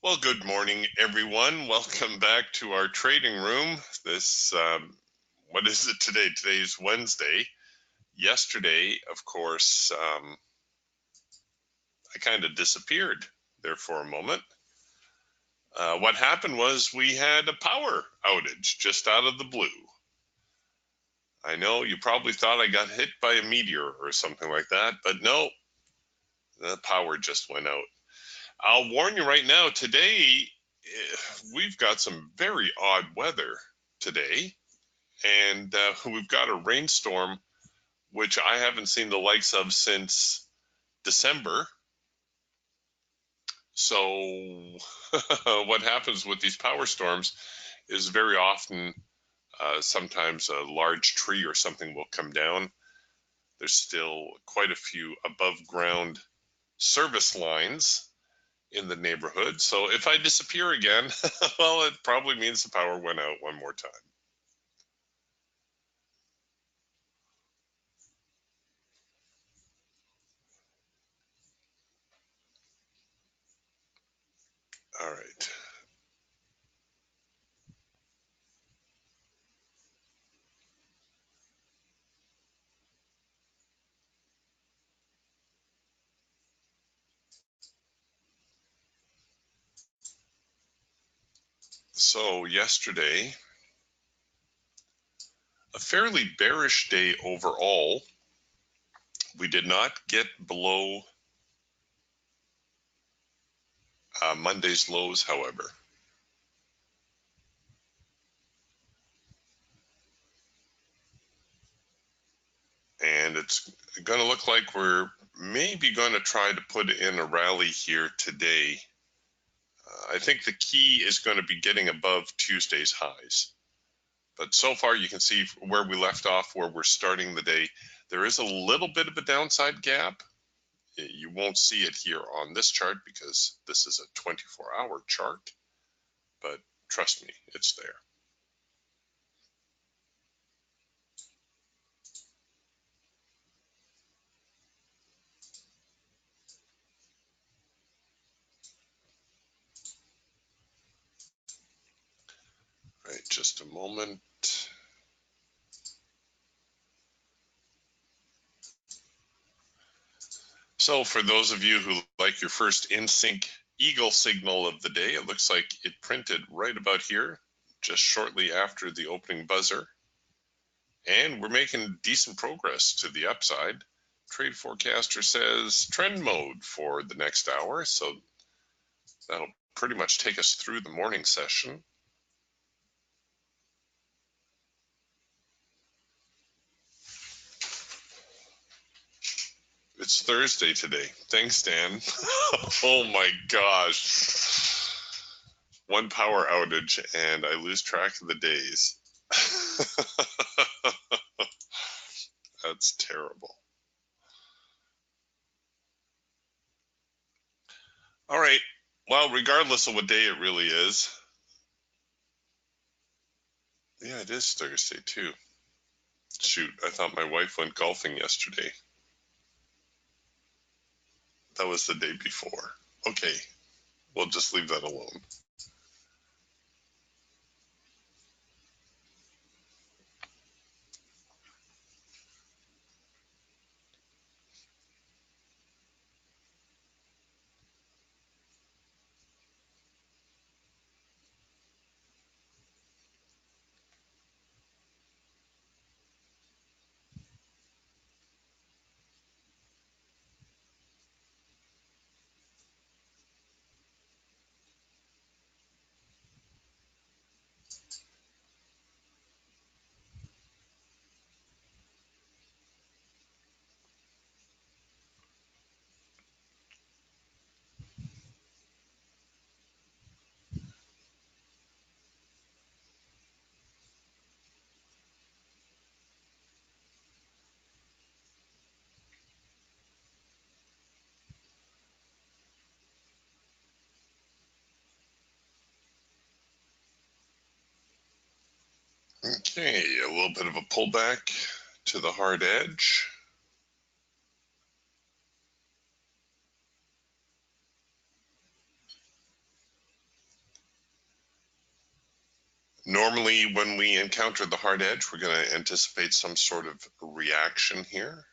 Well, good morning, everyone. Welcome back to our trading room. What is it today? Today's Wednesday. Yesterday, of course, I kind of disappeared there for a moment. What happened was we had a power outage just out of the blue. I know you probably thought I got hit by a meteor or something like that, but no, the power just went out. I'll warn you right now, today we've got some very odd weather today. And we've got a rainstorm, which I haven't seen the likes of since December. So what happens with these power storms is very often, sometimes a large tree or something will come down. There's still quite a few above ground service lines in the neighborhood. So if I disappear again, well, it probably means the power went out one more time. All right. So yesterday, a fairly bearish day overall. We did not get below Monday's lows, however. And it's going to look like we're maybe going to try to put in a rally here today. I think the key is going to be getting above Tuesday's highs. But so far you can see where we left off, where we're starting the day. There is a little bit of a downside gap. You won't see it here on this chart because this is a 24-hour chart. But trust me, it's there. All right, just a moment. So for those of you who like your first in-sync eagle signal of the day, it looks like it printed right about here, just shortly after the opening buzzer. And we're making decent progress to the upside. Trade forecaster says trend mode for the next hour, so that'll pretty much take us through the morning session. It's Thursday today. Thanks, Dan. Oh my gosh. One power outage and I lose track of the days. That's terrible. All right. Well, regardless of what day it really is. Yeah, it is Thursday too. Shoot, I thought my wife went golfing yesterday. That was the day before. Okay, we'll just leave that alone. Okay, a little bit of a pullback to the hard edge. Normally, when we encounter the hard edge, we're going to anticipate some sort of reaction here.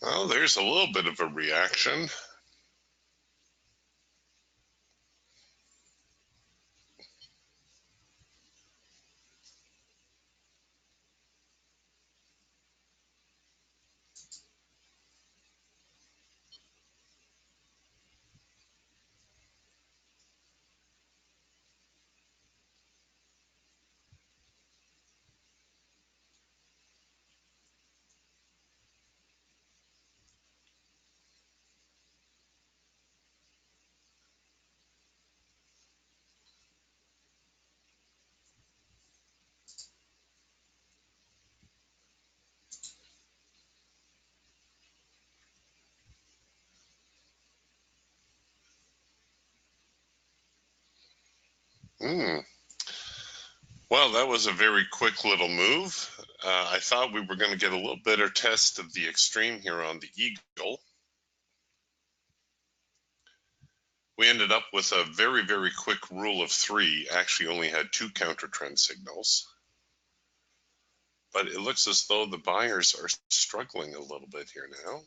Well, there's a little bit of a reaction. Well, that was a very quick little move. I thought we were going to get a little better test of the extreme here on the Eagle. We ended up with a very, very quick rule of three, actually only had 2 counter trend signals. But it looks as though the buyers are struggling a little bit here now.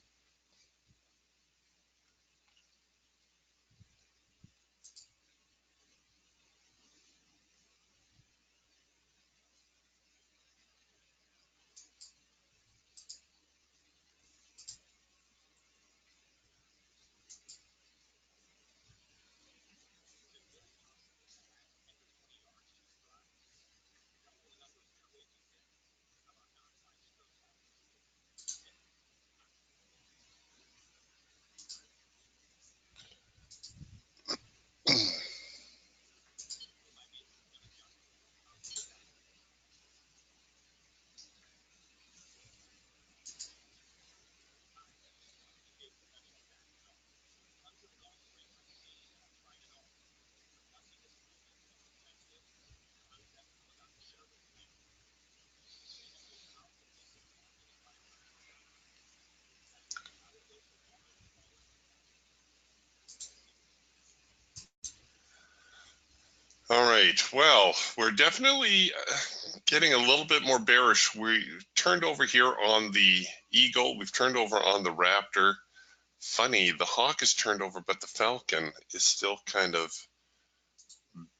All right, well, we're definitely getting a little bit more bearish. We turned over here on the Eagle, we've turned over on the Raptor. Funny, the Hawk is turned over, but the Falcon is still kind of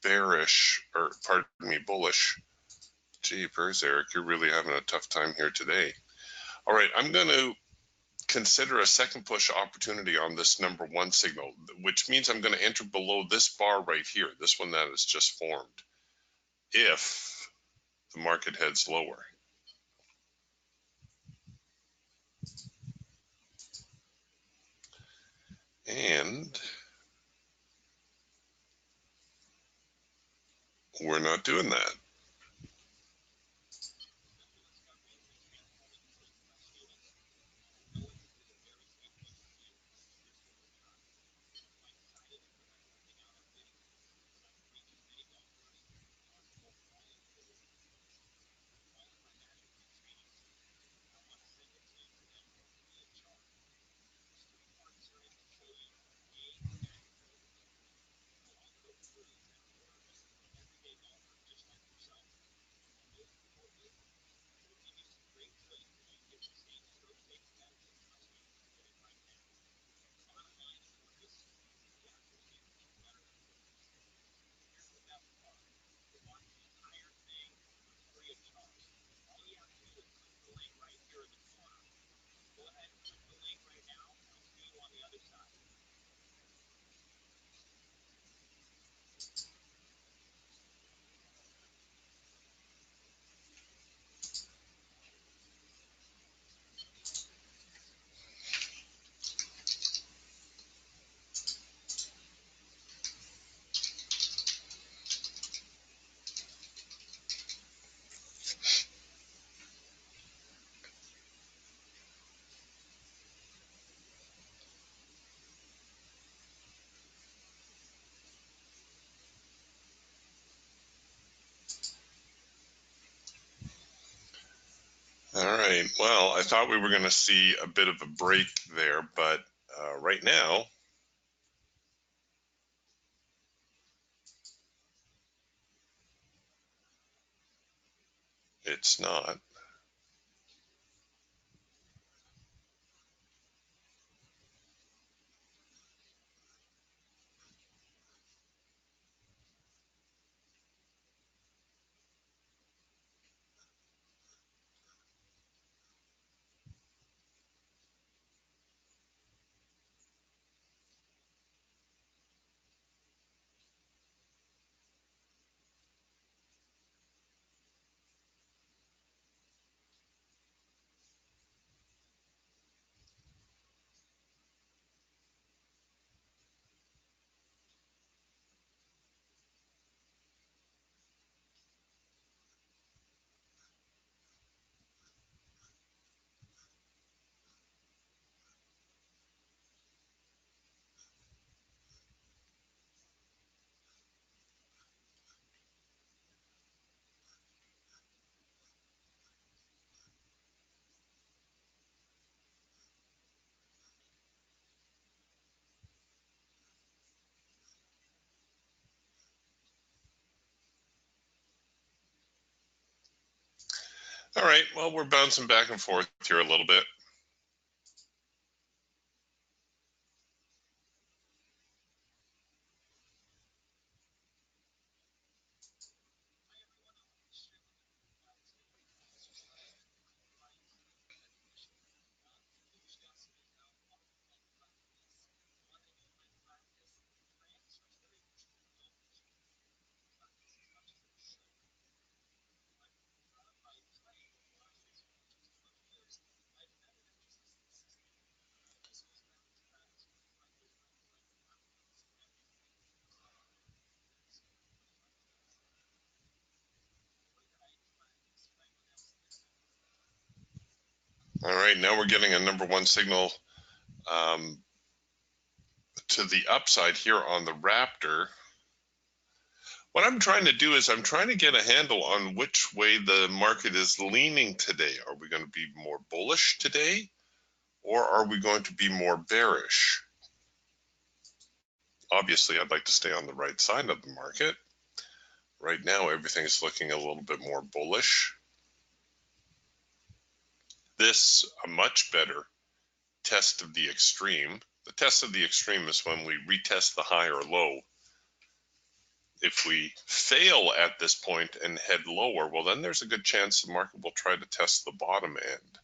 bearish, or pardon me, bullish. Jeepers, Eric, you're really having a tough time here today. All right, I'm going to consider a second push opportunity on this number 1 signal, which means I'm going to enter below this bar right here, this one that has just formed, if the market heads lower. And we're not doing that. All right. Well, I thought we were going to see a bit of a break there, but right now it's not. All right. Well, we're bouncing back and forth here a little bit. All right. Now we're getting a number one signal um, to the upside here on the Raptor. What I'm trying to do is I'm trying to get a handle on which way the market is leaning today. Are we going to be more bullish today, or are we going to be more bearish? Obviously, I'd like to stay on the right side of the market. Right now, everything's looking a little bit more bullish. This, a much better test of the extreme. The test of the extreme is when we retest the high or low. If we fail at this point and head lower, well, then there's a good chance the market will try to test the bottom end.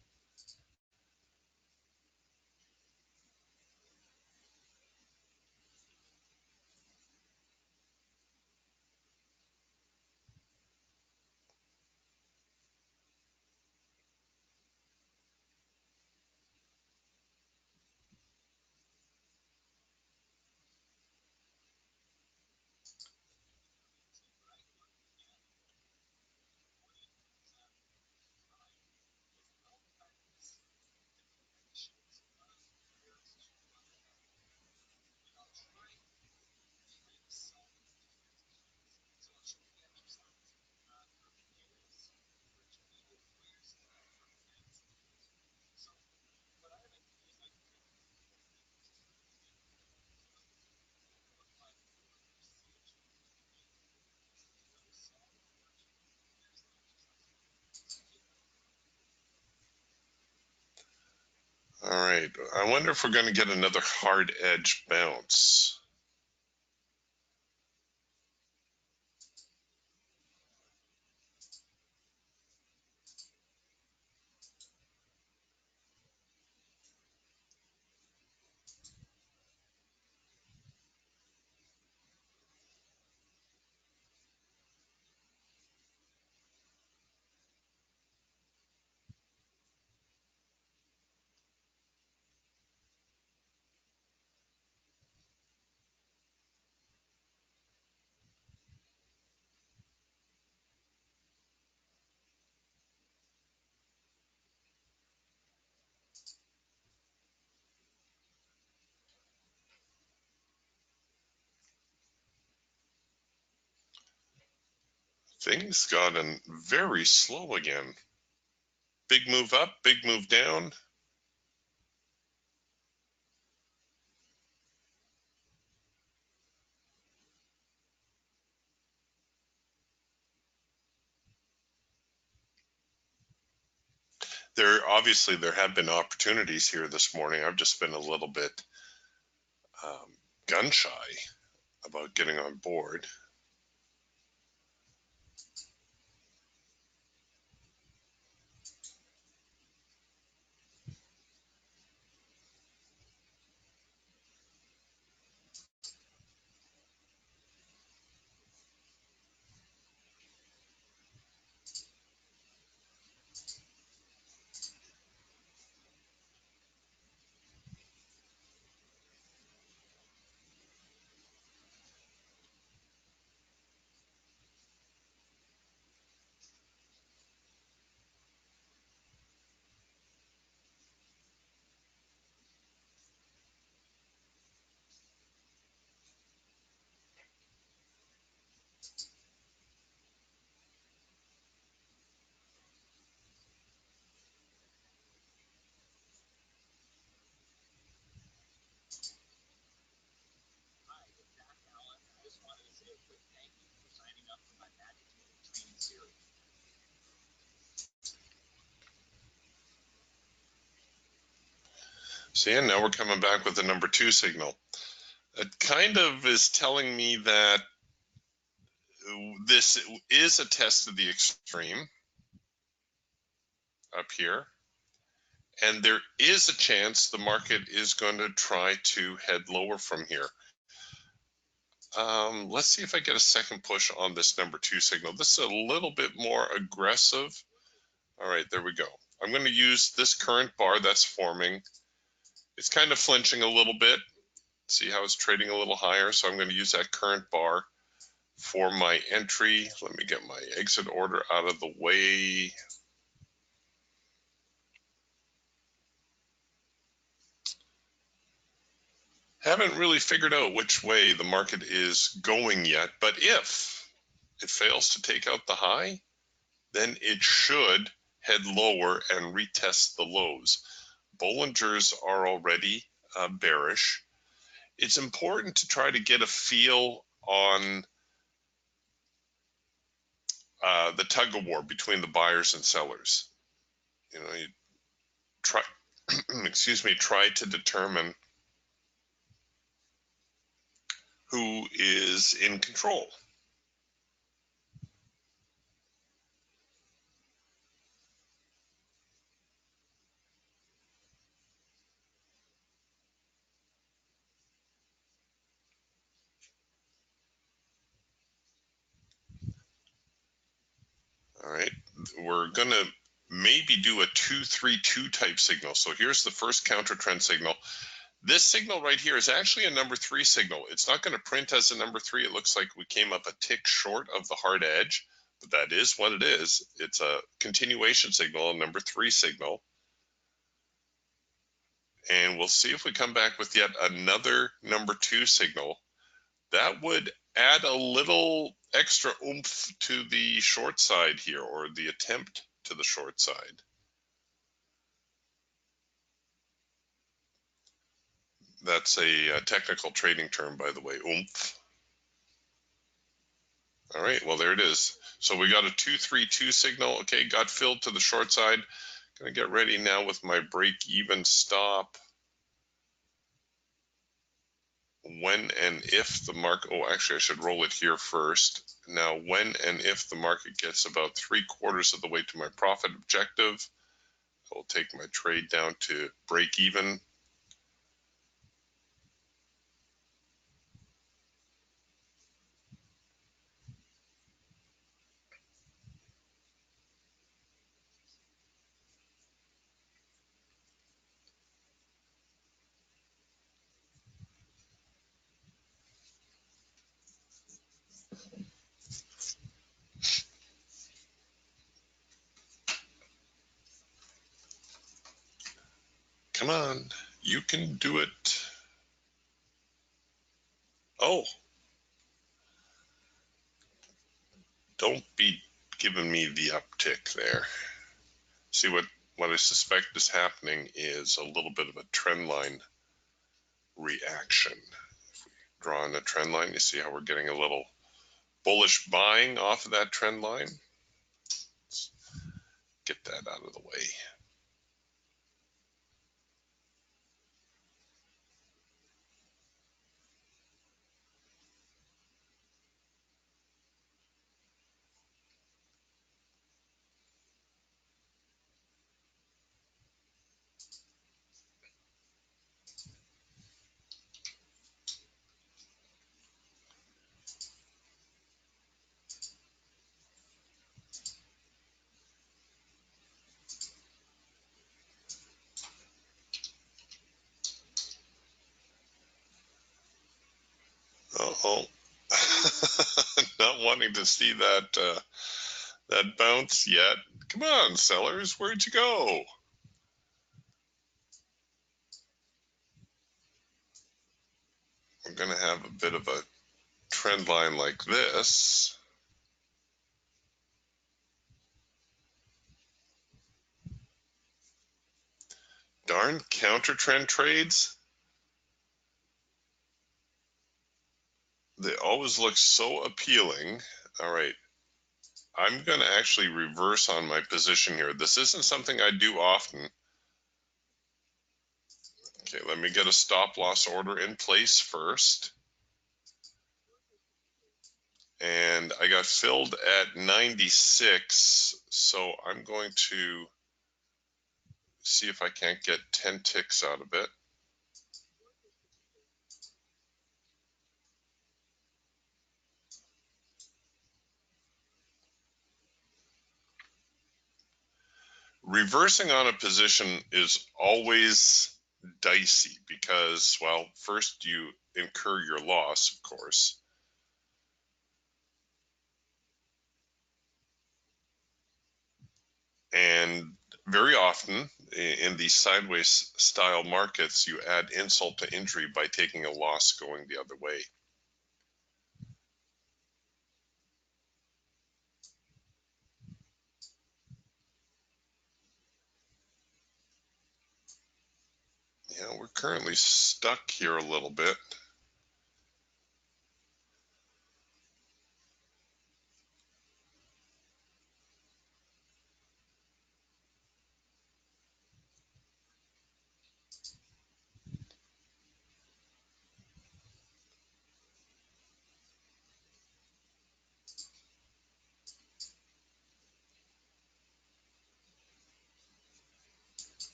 All right, I wonder if we're going to get another hard edge bounce. Things gotten very slow again. Big move up, big move down. Obviously there have been opportunities here this morning. I've just been a little bit gun shy about getting on board. So yeah, now we're coming back with the number 2 signal. It kind of is telling me that this is a test of the extreme up here, and there is a chance the market is going to try to head lower from here. Let's see if I get a second push on this number 2 signal. This is a little bit more aggressive. All right, there we go. I'm going to use this current bar that's forming. It's kind of flinching a little bit. See how it's trading a little higher, so I'm going to use that current bar for my entry. Let me get my exit order out of the way. Haven't really figured out which way the market is going yet, but if it fails to take out the high, then it should head lower and retest the lows. Bollingers are already bearish. It's important to try to get a feel on the tug of war between the buyers and sellers. You know, you try, excuse me, try to determine who is in control. All right, we're gonna maybe do a 2-3-2 type signal. So here's the first counter trend signal. This signal right here is actually a number 3 signal. It's not going to print as a number 3. It looks like we came up a tick short of the hard edge, but that is what it is. It's a continuation signal, a number 3 signal. And we'll see if we come back with yet another number 2 signal. That would add a little extra oomph to the short side here, or the attempt to the short side. That's a technical trading term, by the way, oomph. All right, well, there it is. So we got a 2-3-2 signal. Okay, got filled to the short side. Gonna get ready now with my break-even stop. When and if the market, oh, actually I should roll it here first. Now, when and if the market gets about 3/4 of the way to my profit objective, I'll take my trade down to break even. Come on, you can do it. Oh, don't be giving me the uptick there. See, what I suspect is happening is a little bit of a trend line reaction. If we draw on a trend line, you see how we're getting a little bullish buying off of that trend line. Let's get that out of the way. Uh-oh. Not wanting to see that bounce yet. Come on, sellers, where'd you go? We're going to have a bit of a trend line like this. Darn counter trend trades. They always look so appealing. All right. I'm going to actually reverse on my position here. This isn't something I do often. Okay, let me get a stop loss order in place first. And I got filled at 96, so I'm going to see if I can't get 10 ticks out of it. Reversing on a position is always dicey because, well, first you incur your loss, of course. And very often in these sideways style markets, you add insult to injury by taking a loss going the other way. Yeah, we're currently stuck here a little bit.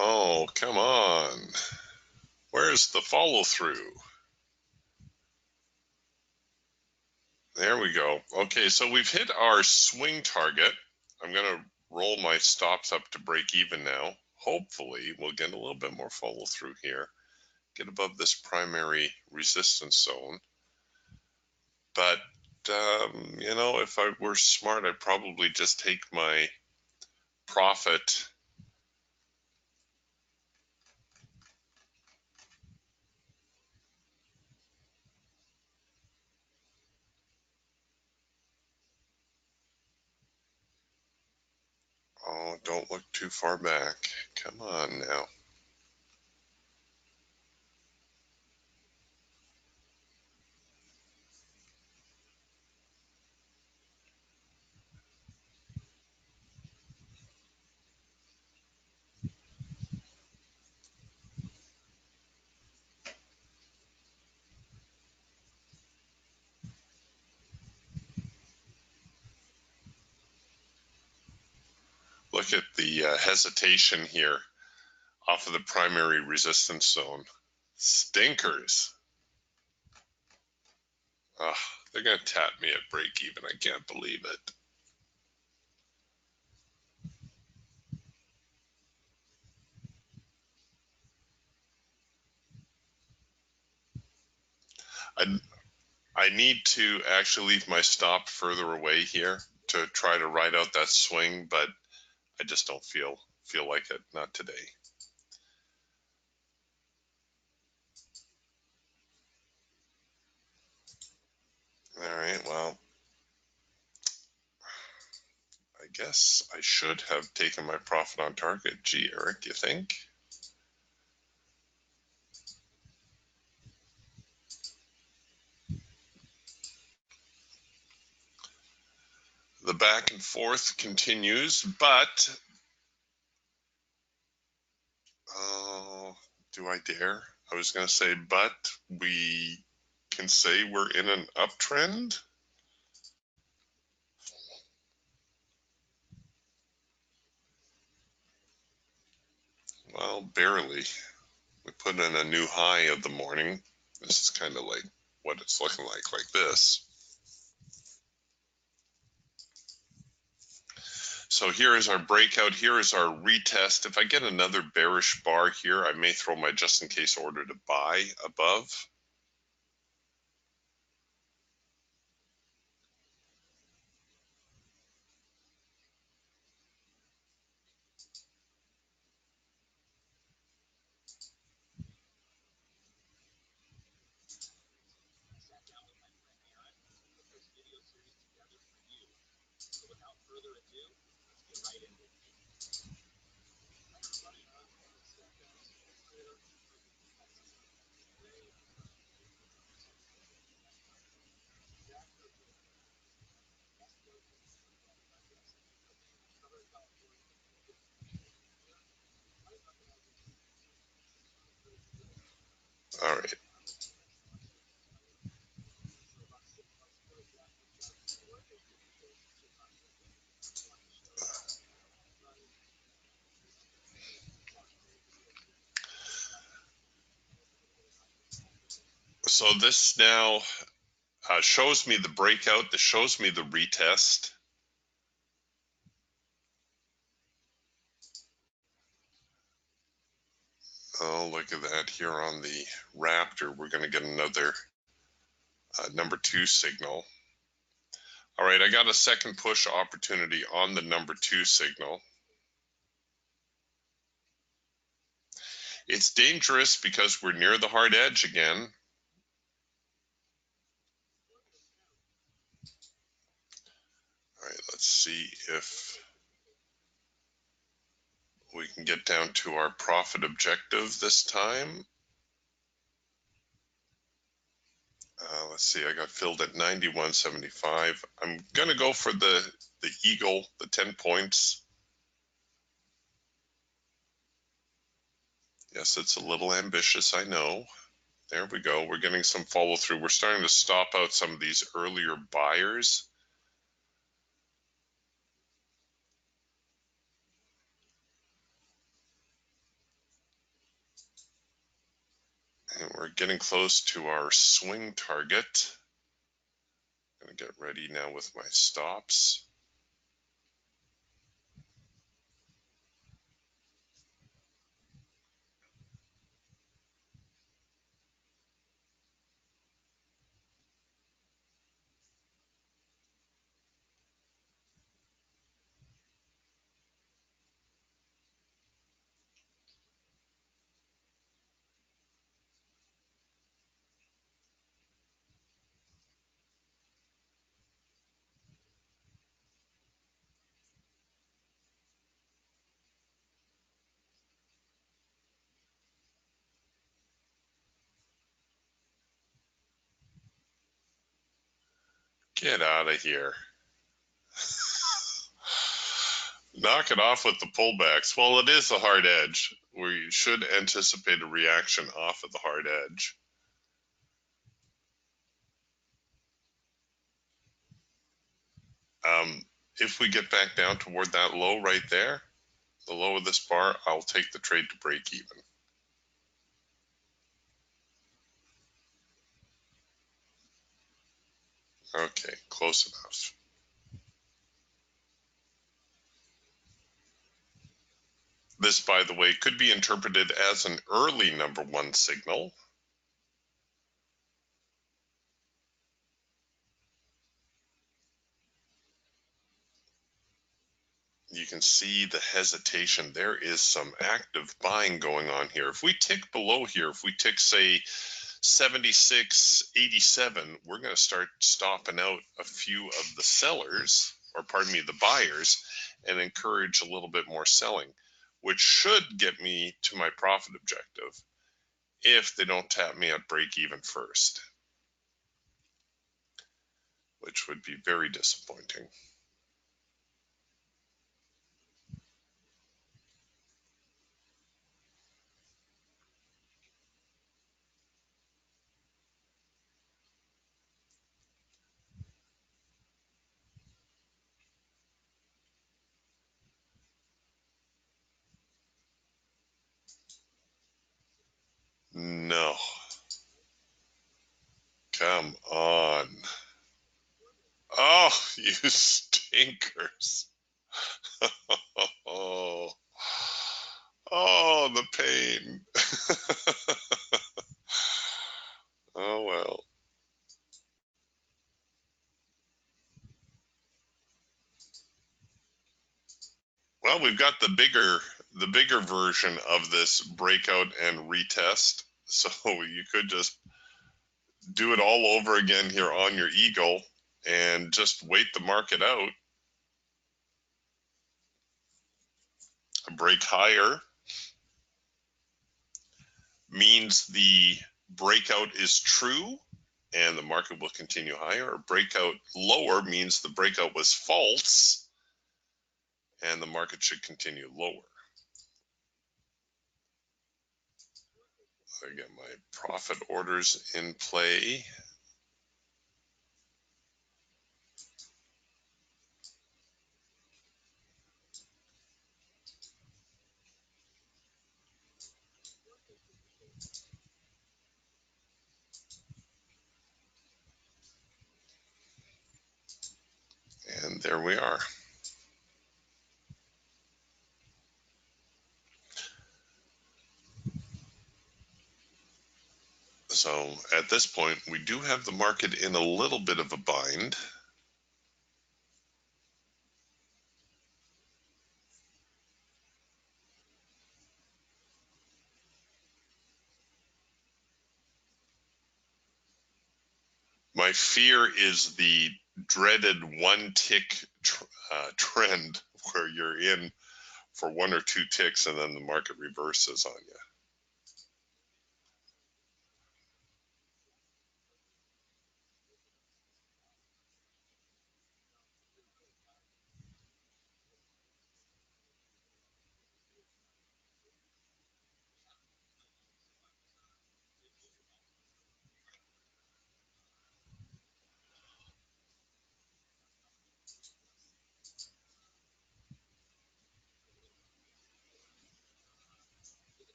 Oh, come on. Where's the follow through? There we go. Okay, so we've hit our swing target. I'm going to roll my stops up to break even now. Hopefully, we'll get a little bit more follow through here. Get above this primary resistance zone. But, you know, if I were smart, I'd probably just take my profit Oh, don't look too far back. Come on now. Look at the hesitation here off of the primary resistance zone. Stinkers. Ah, they're going to tap me at break even. I can't believe it. I need to actually leave my stop further away here to try to ride out that swing, but I just don't feel like it. Not today. All right, well, I guess I should have taken my profit on target. Gee, Eric, you think? The back and forth continues, but oh, do I dare? I was going to say, but we can say we're in an uptrend. Well, barely. We put in a new high of the morning. This is kind of like what it's looking like this. So here is our breakout. Here is our retest. If I get another bearish bar here, I may throw my just in case order to buy above. All right. So this now shows me the breakout. This shows me the retest. Oh, look at that here on the Raptor. We're going to get another number 2 signal. All right, I got a second push opportunity on the number 2 signal. It's dangerous because we're near the hard edge again. All right, let's see if we can get down to our profit objective this time. Let's see, I got filled at 91.75. I'm going to go for the eagle, the 10 points. Yes, it's a little ambitious, I know. There we go. We're getting some follow through. We're starting to stop out some of these earlier buyers. And we're getting close to our swing target. I'm going to get ready now with my stops. Get out of here. Knock it off with the pullbacks. Well, it is a hard edge. We should anticipate a reaction off of the hard edge. If we get back down toward that low right there, the low of this bar, I'll take the trade to break even. Okay, close enough. This, by the way, could be interpreted as an early number one signal. You can see the hesitation. There is some active buying going on here. If we tick below here, if we tick, say, 76.87, we're going to start stopping out a few of the sellers, or pardon me, the buyers, and encourage a little bit more selling, which should get me to my profit objective if they don't tap me at break even first, which would be very disappointing. No. Come on. Oh, you stinkers. Oh, oh, the pain. Oh, well. Well, we've got the bigger version of this breakout and retest. So you could just do it all over again here on your eagle and just wait the market out. A break higher means the breakout is true and the market will continue higher. A breakout lower means the breakout was false and the market should continue lower. I get my profit orders in play. And there we are. So at this point, we do have the market in a little bit of a bind. My fear is the dreaded one tick trend where you're in for one or two ticks and then the market reverses on you.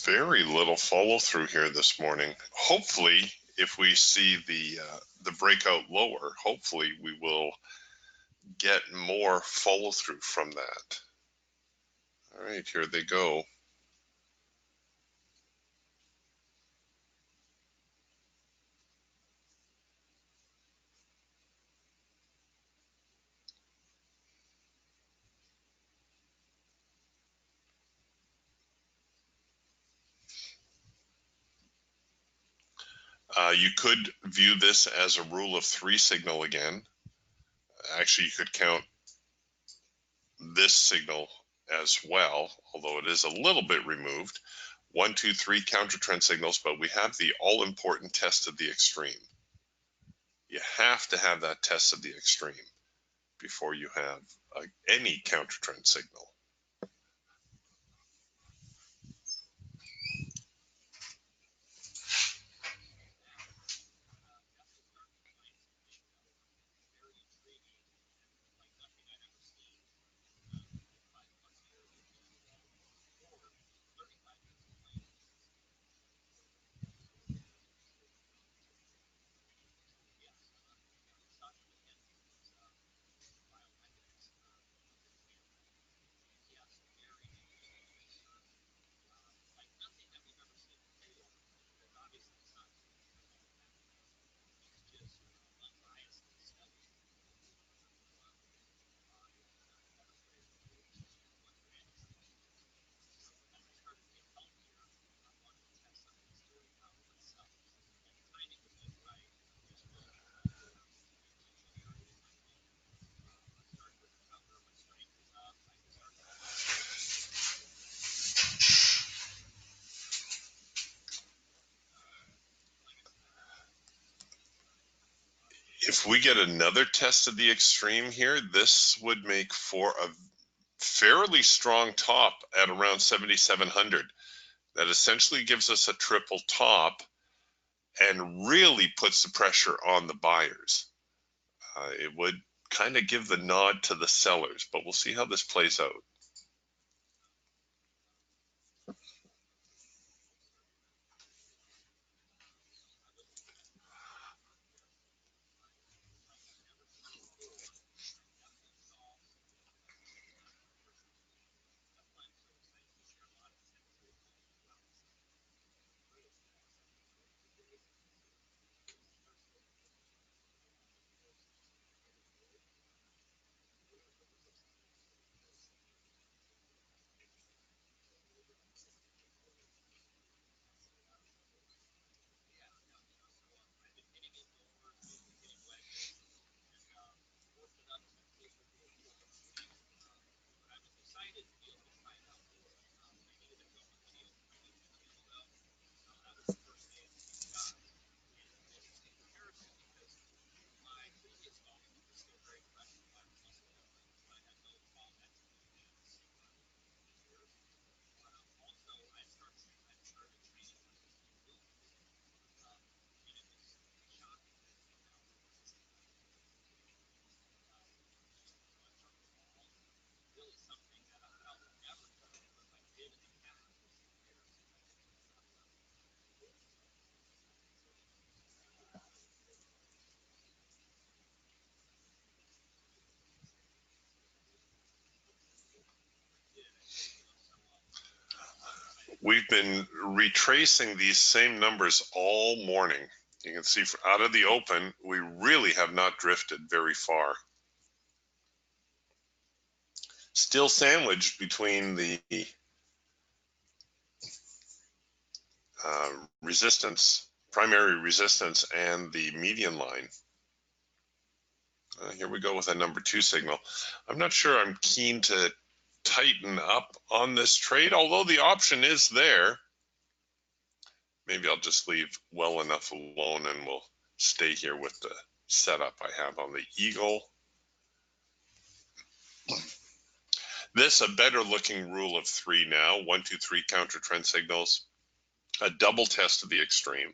very little follow through here this morning. Hopefully, if we see the breakout lower, hopefully we will get more follow through from that. All right, here they go. You could view this as a rule of three signal again. Actually, you could count this signal as well, although it is a little bit removed. 1, 2, 3 counter trend signals, but we have the all important test of the extreme. You have to have that test of the extreme before you have any counter trend signal. If we get another test of the extreme here, this would make for a fairly strong top at around 7,700. That essentially gives us a triple top and really puts the pressure on the buyers. It would kind of give the nod to the sellers, but we'll see how this plays out. We've been retracing these same numbers all morning. You can see out of the open, we really have not drifted very far. Still sandwiched between the resistance, primary resistance, and the median line. Here we go with a number 2 signal. I'm not sure I'm keen to tighten up on this trade, although the option is there. Maybe I'll just leave well enough alone and we'll stay here with the setup I have on the Eagle. This a better looking rule of 3 now. 1, 2, 3 counter trend signals. A double test of the extreme.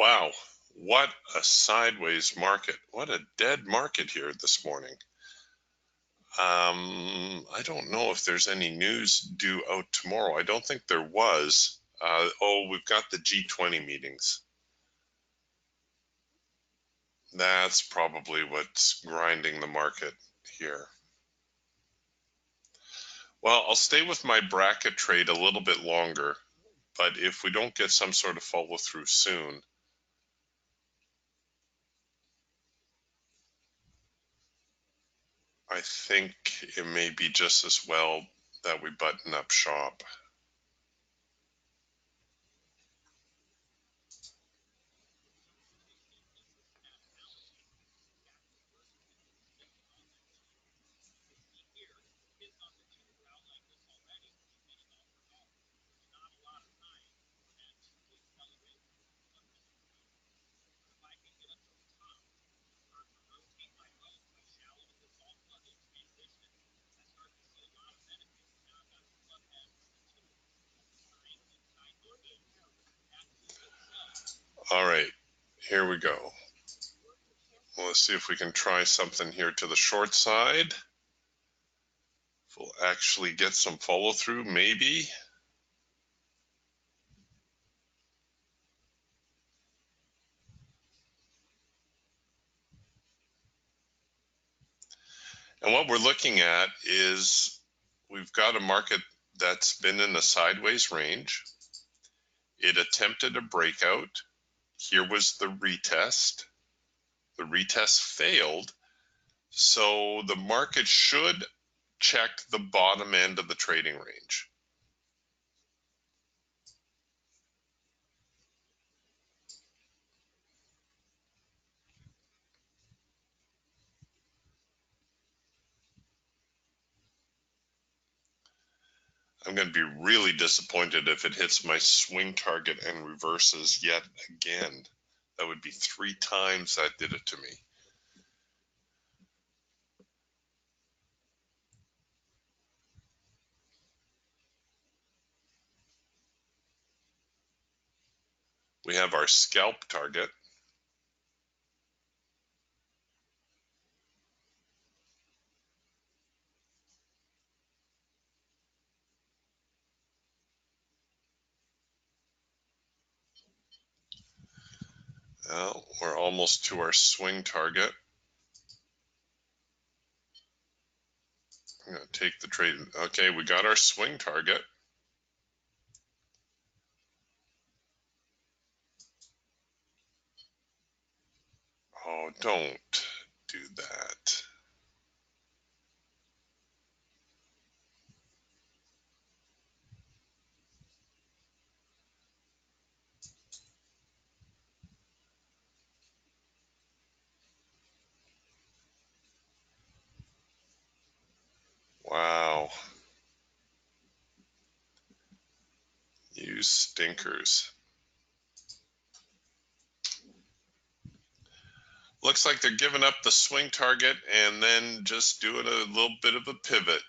Wow, what a sideways market. What a dead market here this morning. I don't know if there's any news due out tomorrow. I don't think there was. Oh, we've got the G20 meetings. That's probably what's grinding the market here. Well, I'll stay with my bracket trade a little bit longer, but if we don't get some sort of follow through soon, I think it may be just as well that we button up shop. All right, here we go. Well, let's see if we can try something here to the short side. If we'll actually get some follow through, maybe. And what we're looking at is we've got a market that's been in a sideways range. It attempted a breakout. Here was the retest. The retest failed. So the market should check the bottom end of the trading range. I'm going to be really disappointed if it hits my swing target and reverses yet again. That would be 3 times that did it to me. We have our scalp target. Well, we're almost to our swing target. I'm going to take the trade. Okay, we got our swing target. Oh, don't do that. Wow. You stinkers. Looks like they're giving up the swing target and then just doing a little bit of a pivot.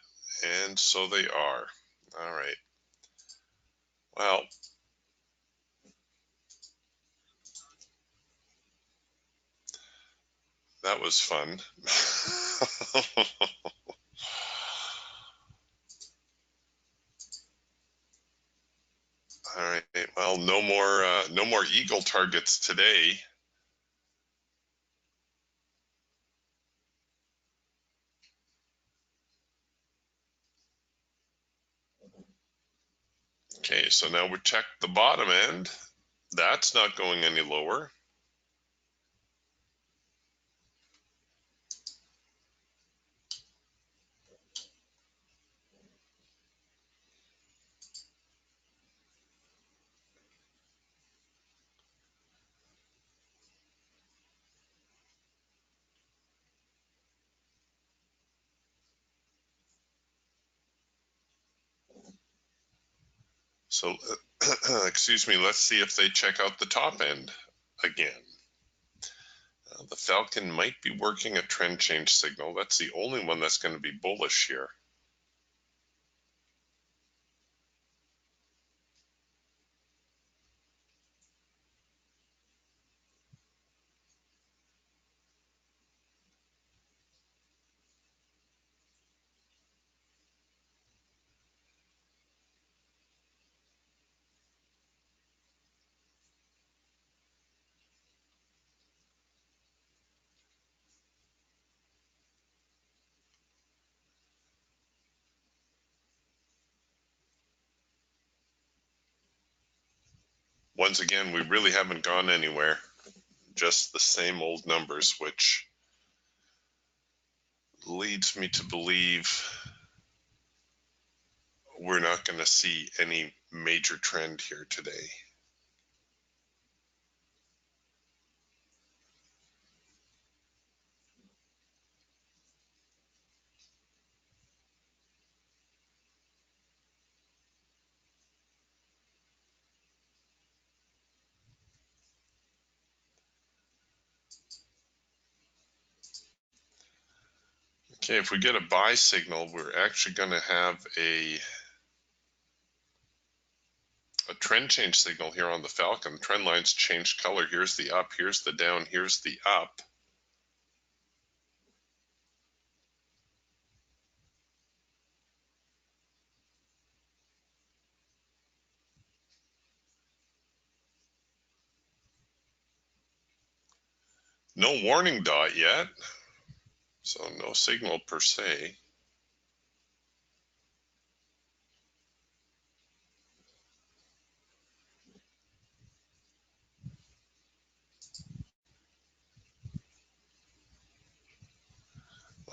And so they are. All right. Well, that was fun. All right. Well, no more eagle targets today. Okay, so now we checked the bottom end. That's not going any lower. So, excuse me, let's see if they check out the top end again. The Falcon might be working a trend change signal. That's the only one that's going to be bullish here. once again, we really haven't gone anywhere, just the same old numbers, which leads me to believe we're not going to see any major trend here today. Okay, if we get a buy signal, we're actually going to have a trend change signal here on the Falcon. The trend line's changed color. Here's the up, here's the down, here's the up. No warning dot yet, so no signal per se.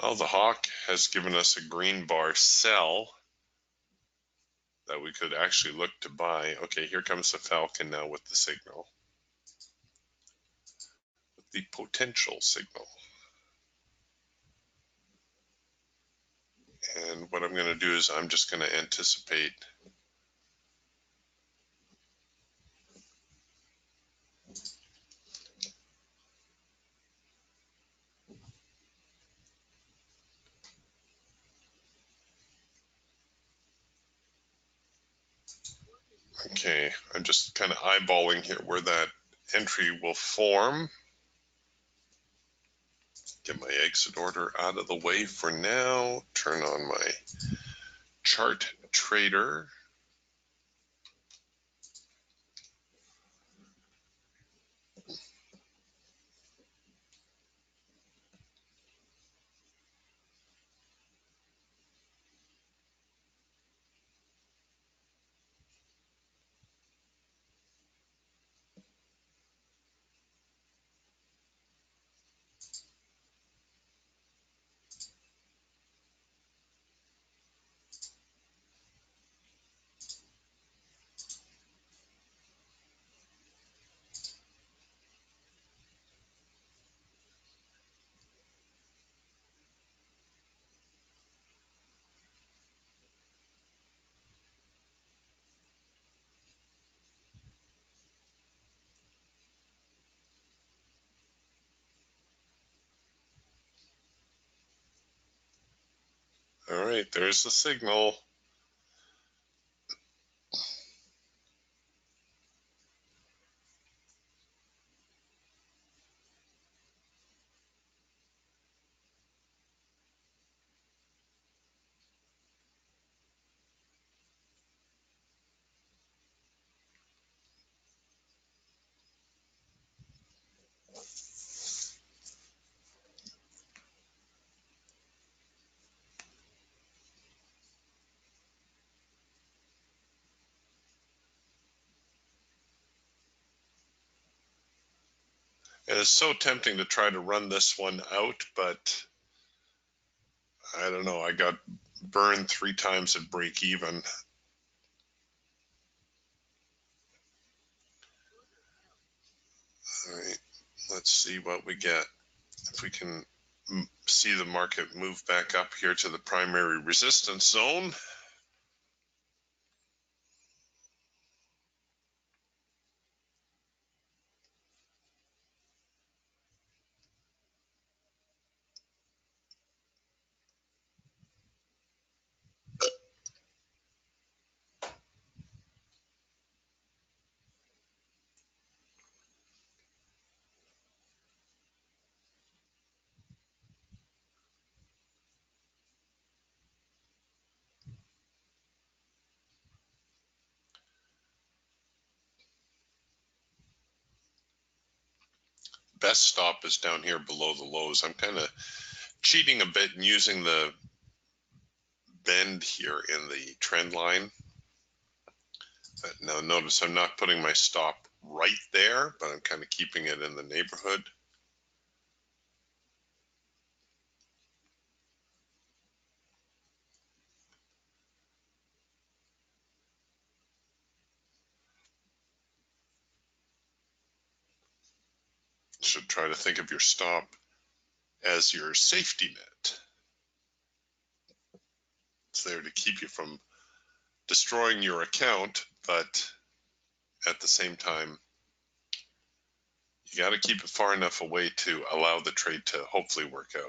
Well, the hawk has given us a green bar sell that we could actually look to buy. Okay, here comes the Falcon now with the signal, with the potential signal. And what I'm going to do is I'm just going to anticipate Okay, I'm just kind of eyeballing here where that entry will form. Get my exit order out of the way for now. Turn on my chart trader. All right, there's the signal. And it's so tempting to try to run this one out, but I don't know. I got burned 3 times at break even. All right, let's see what we get. If we can see the market move back up here to the primary resistance zone. Best stop is down here below the lows. I'm kind of cheating a bit and using the bend here in the trend line. But now notice I'm not putting my stop right there, but I'm kind of keeping it in the neighborhood. Should try to think of your stop as your safety net. It's there to keep you from destroying your account, but at the same time, you got to keep it far enough away to allow the trade to hopefully work out.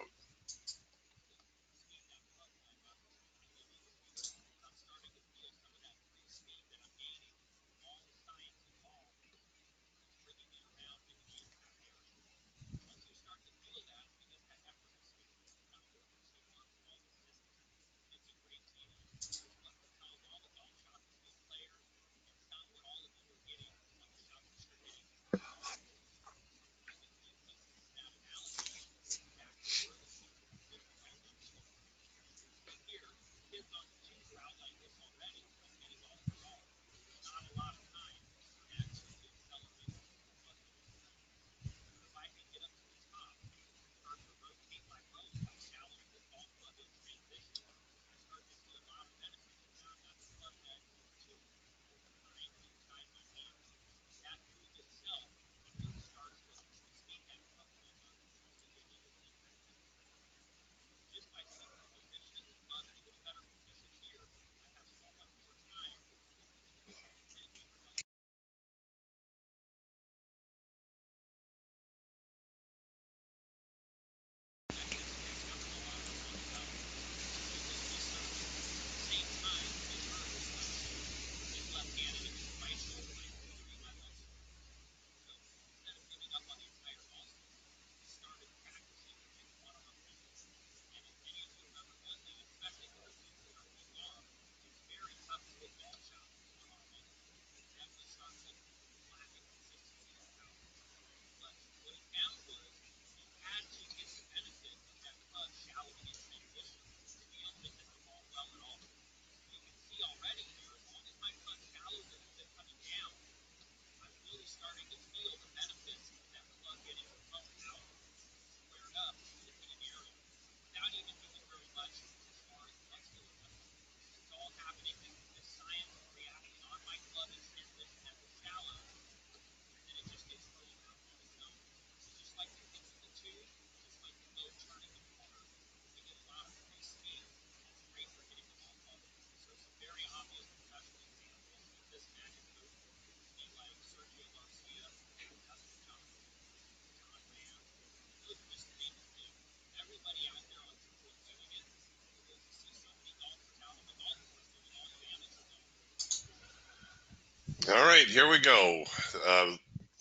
All right, here we go.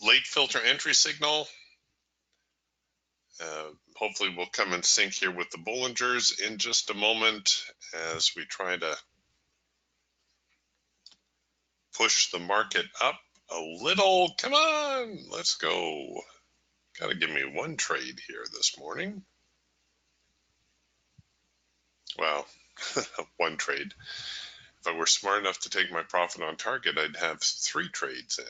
Late filter entry signal. Hopefully we'll come in sync here with the Bollingers in just a moment as we try to push the market up a little. Come on, let's go. Got to give me one trade here this morning. Well, one trade. If I were smart enough to take my profit on target, I'd have 3 trades in.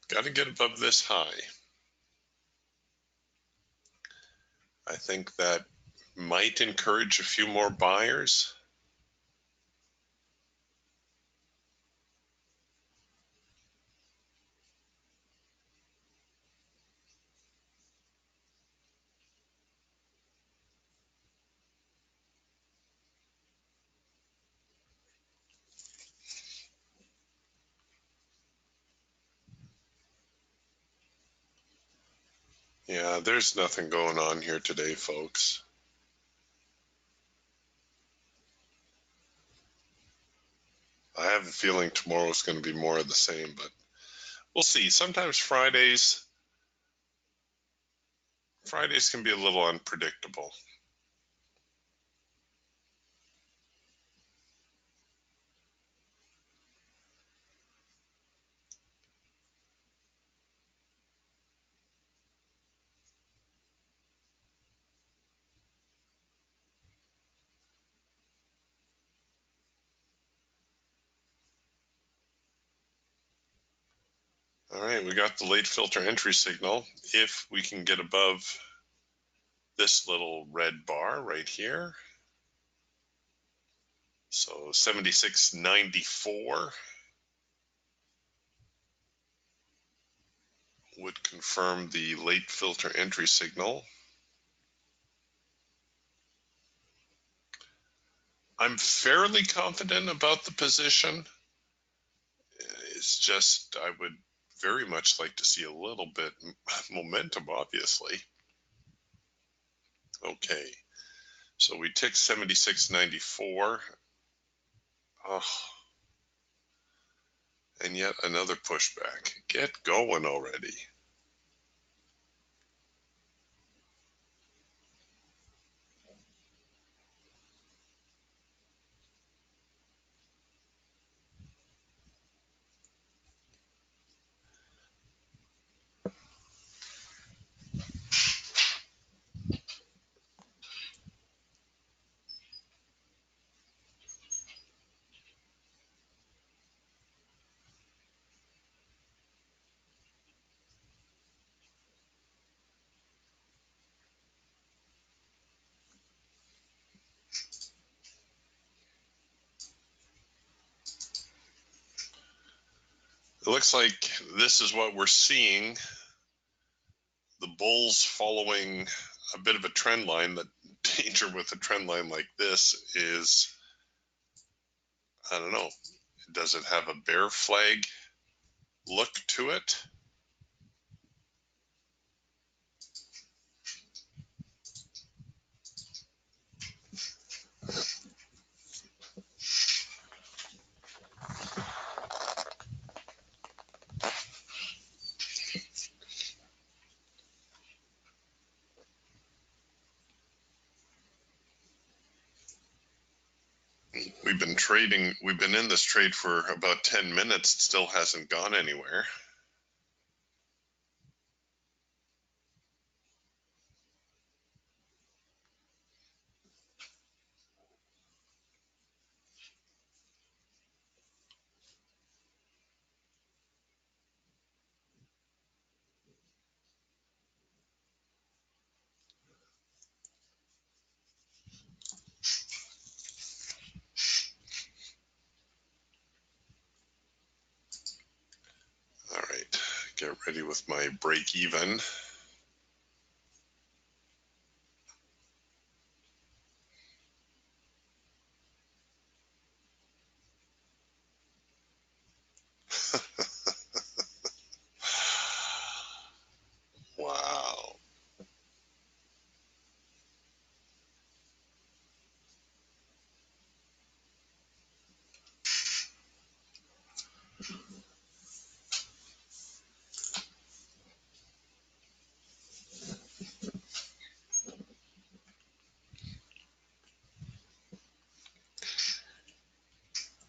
Got to get above this high. I think that might encourage a few more buyers. Yeah, there's nothing going on here today, folks. I have a feeling tomorrow's going to be more of the same, but we'll see. Sometimes Fridays can be a little unpredictable. All right, we got the late filter entry signal. If we can get above this little red bar right here, so 76.94 would confirm the late filter entry signal. I'm fairly confident about the position. It's just I would very much like to see a little bit momentum, obviously. Okay, so we tick 76.94. Oh, and yet another pushback. Get going already. It looks like this is what we're seeing. The bulls following a bit of a trend line. The danger with a trend line like this is, I don't know, does it have a bear flag look to it? We've been in this trade for about 10 minutes. It still hasn't gone anywhere. All right, get ready with my break even. Wow.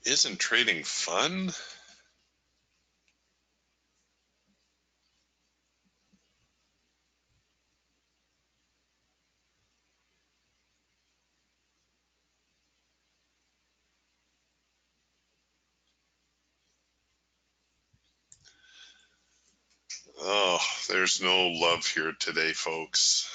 Isn't trading fun? Oh, there's no love here today, folks.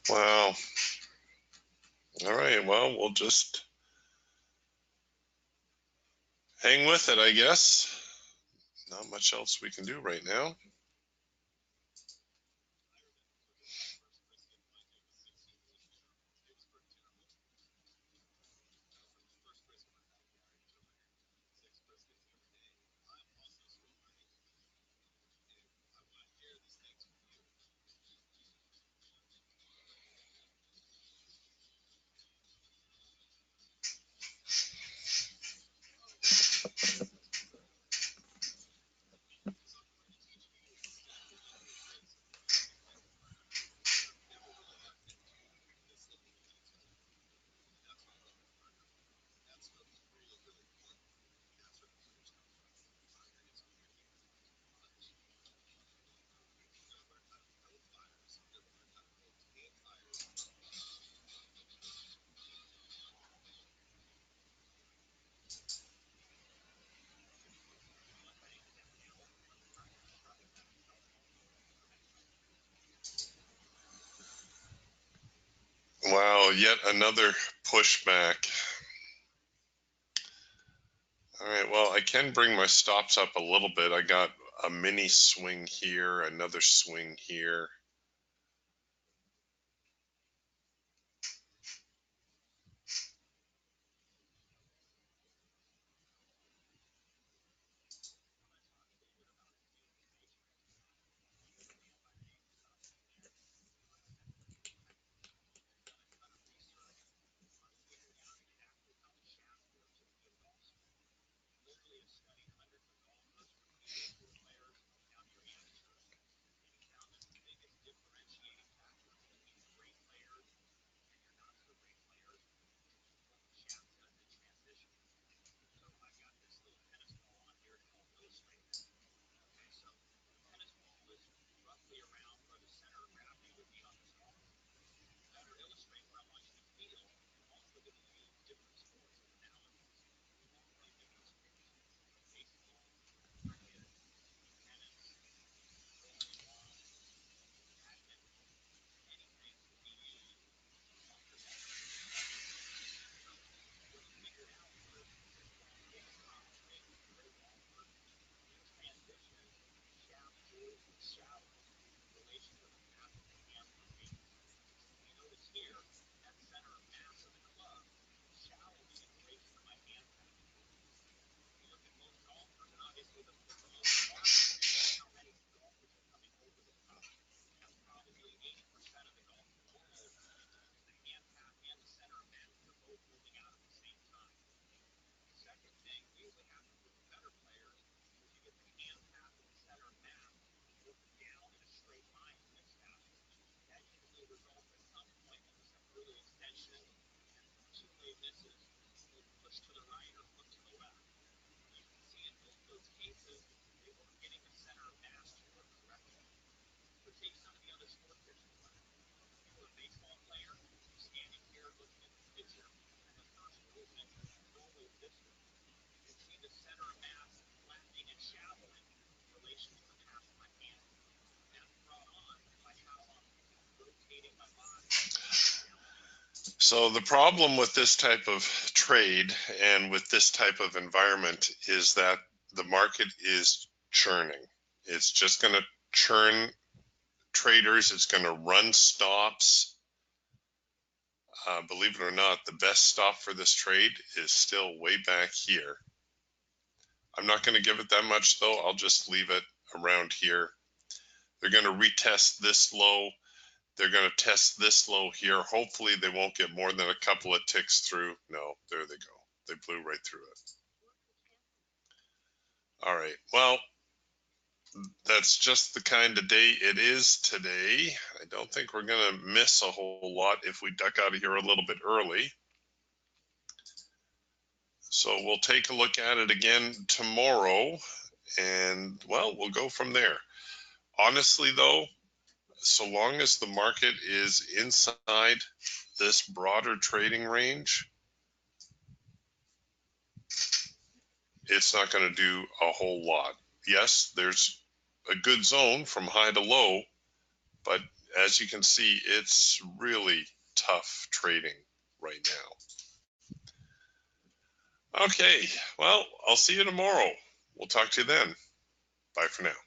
Wow. All right. Well, we'll just hang with it, I guess. Not much else we can do right now. Wow, yet another pushback. All right, well, I can bring my stops up a little bit. I got a mini swing here, another swing here. So the problem with this type of trade and with this type of environment is that the market is churning. It's just going to churn traders. It's going to run stops. Believe it or not, the best stop for this trade is still way back here. I'm not going to give it that much though. I'll just leave it around here. They're going to retest this low. They're going to test this low here. Hopefully they won't get more than a couple of ticks through. No, there they go. They blew right through it. All right. Well, that's just the kind of day it is today. I don't think we're going to miss a whole lot if we duck out of here a little bit early. So we'll take a look at it again tomorrow, and well, we'll go from there. Honestly though, so long as the market is inside this broader trading range, it's not going to do a whole lot. Yes, there's a good zone from high to low, but as you can see, it's really tough trading right now. Okay, well, I'll see you tomorrow. We'll talk to you then. Bye for now.